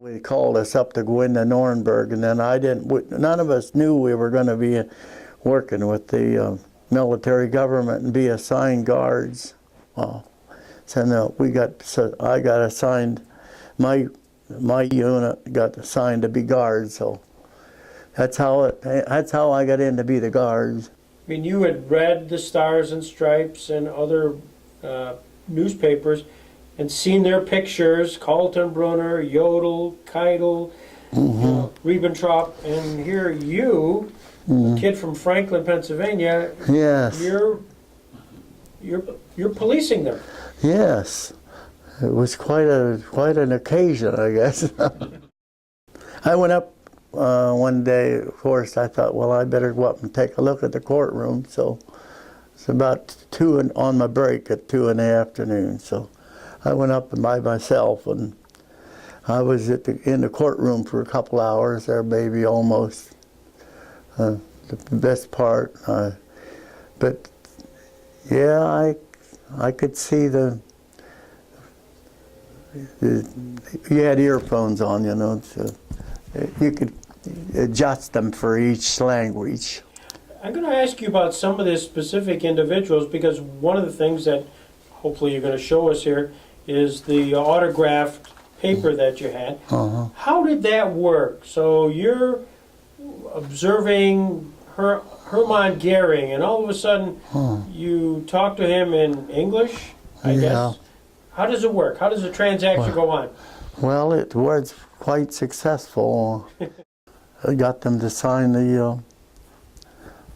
They called us up to go into Nuremberg, and then none of us knew we were going to be working with the military government and be assigned guards. So I got assigned, my unit got assigned to be guards, so that's how I got in to be the guards. I mean, you had read the Stars and Stripes and other newspapers and seen their pictures, Kaltenbrunner, Jodl, Keitel, Ribbentrop, and here you, a kid from Franklin, Pennsylvania, yes, you're policing them. Yes, it was quite an occasion, I guess. I went up one day, of course, I thought, well, I better go up and take a look at the courtroom. So it's about on my break at 2 in the afternoon. So I went up by myself, and I was in the courtroom for a couple hours there, maybe almost the best part. But yeah, I could see you had earphones on, you know, so you could adjust them for each language. I'm going to ask you about some of the specific individuals, because one of the things that hopefully you're going to show us here is the autographed paper that you had. How did that work? So you're observing Hermann Goering, and all of a sudden you talk to him in English, I guess? How does it work? How does the transaction go on? Well, it was quite successful. I got them to sign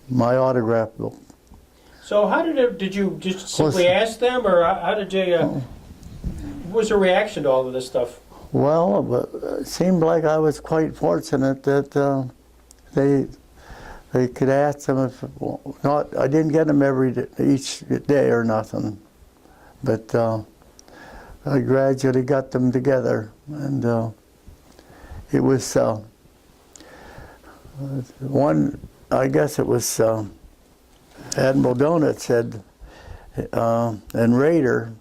my autograph book. So how did you just simply ask them, or how did you, what was your reaction to all of this stuff? Well, it seemed like I was quite fortunate that they could ask them if, I didn't get them each day or nothing, but I gradually got them together, and it was I guess it was Admiral Donitz said, and Rader,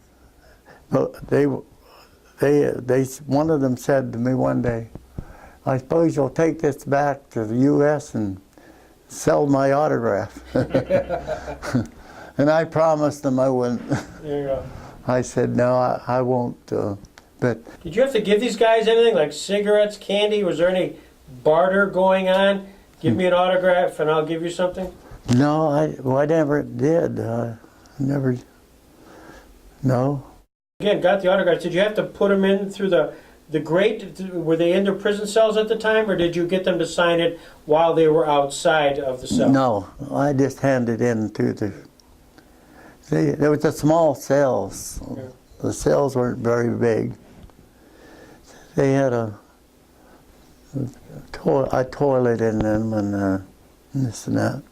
one of them said to me one day, I suppose you'll take this back to the U.S. and sell my autograph. And I promised them I wouldn't. There you go. I said, no, I won't. But did you have to give these guys anything, like cigarettes, candy? Was there any barter going on? Give me an autograph and I'll give you something? No, I never did. Never, no. Again, got the autographs. Did you have to put them in through the grate? Were they in their prison cells at the time, or did you get them to sign it while they were outside of the cell? No, I just handed in to there was the small cells. Okay. The cells weren't very big. They had a toilet in them and this and that.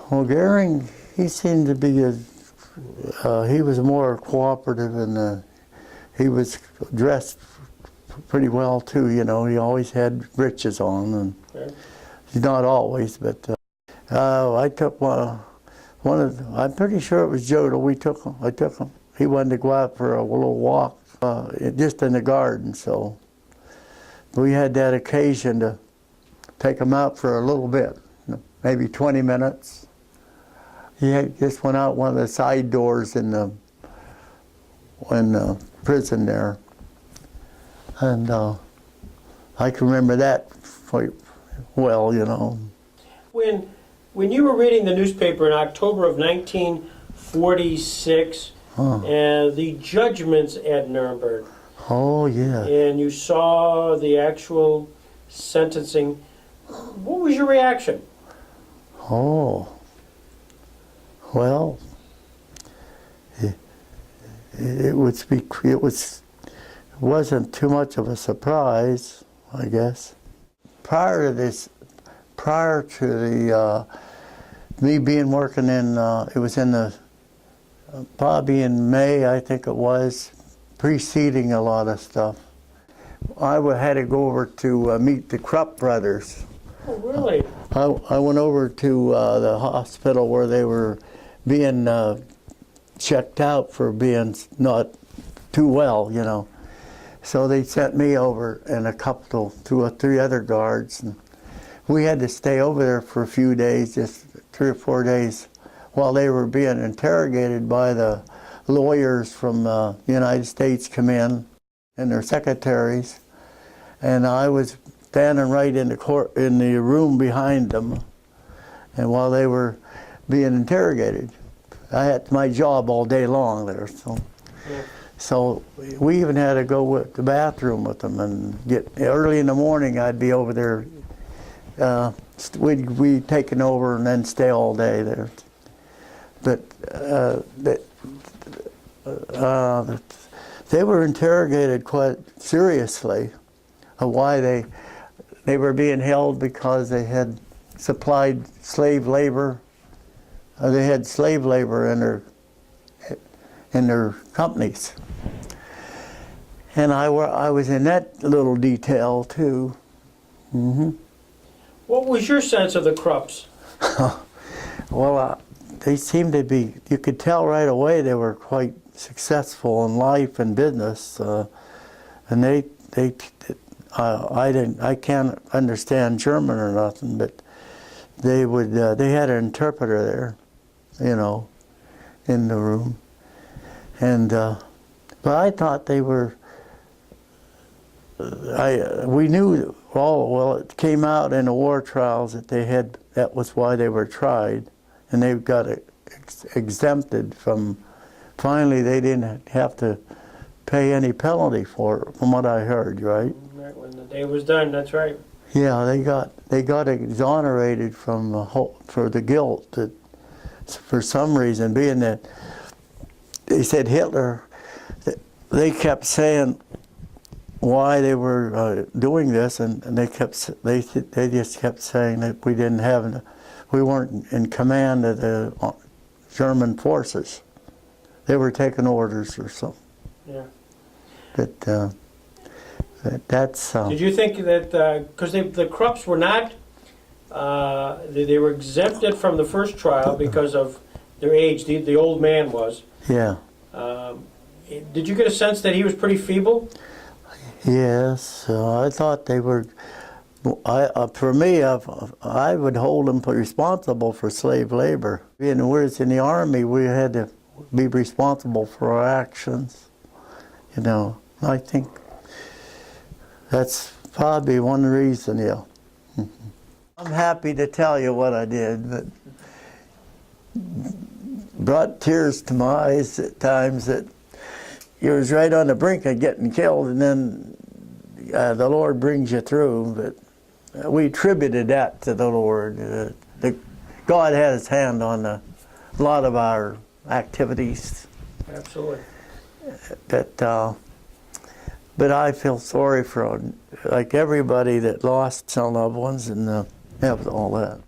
Well, Goering, he seemed to be he was more cooperative, and he was dressed pretty well too. You know, he always had breeches on, and not always, but I took I'm pretty sure it was Jodl. I took him. He wanted to go out for a little walk, just in the garden. So we had that occasion to take him out for a little bit, maybe 20 minutes. He just went out one of the side doors in the prison there, and I can remember that quite well, you know. When you were reading the newspaper in October of 1946, the judgments at Nuremberg. Oh, yeah. And you saw the actual sentencing, what was your reaction? Oh, well, it wasn't too much of a surprise, I guess. Prior to me being working in, it was in probably in May, I think it was, preceding a lot of stuff. I had to go over to meet the Krupp brothers. Oh, really? I went over to the hospital where they were being checked out for being not too well, you know. So they sent me over and a couple, 2 or 3 other guards. And we had to stay over there for a few days, just 3 or 4 days, while they were being interrogated by the lawyers from the United States come in and their secretaries. And I was standing right in the court, in the room behind them, and while they were being interrogated. I had my job all day long there, so. Yeah. So we even had to go to the bathroom with them and get, early in the morning I'd be over there. We'd taken over and then stay all day there. But they were interrogated quite seriously of why they were being held, because they had supplied slave labor. They had slave labor in their companies. And I was in that little detail too. Mm-hmm. What was your sense of the Krupps? Well, they seemed to be, you could tell right away they were quite successful in life and business. And I can't understand German or nothing, but they had an interpreter there, you know, in the room. And, but I thought they were, we knew well, it came out in the war trials that that was why they were tried, and they got exempted from, finally they didn't have to pay any penalty for it, from what I heard, right? Right, when the day was done, that's right. Yeah, they got exonerated from for the guilt that, for some reason, being that they said Hitler, they kept saying why they were doing this, and they just kept saying that we weren't in command of the German forces. They were taking orders or something. Yeah. But that's. Did you think that because the Krupps were not, they were exempted from the first trial because of their age? The old man was. Yeah. Did you get a sense that he was pretty feeble? Yes, I thought they were. For me, I would hold them responsible for slave labor. Being we was in the army, we had to be responsible for our actions. You know, I think that's probably one reason. Yeah. I'm happy to tell you what I did, but brought tears to my eyes at times that you was right on the brink of getting killed, and then the Lord brings you through. But we attributed that to the Lord. God had His hand on a lot of our activities. Absolutely. But I feel sorry for, like everybody that lost some loved ones, and that was all that.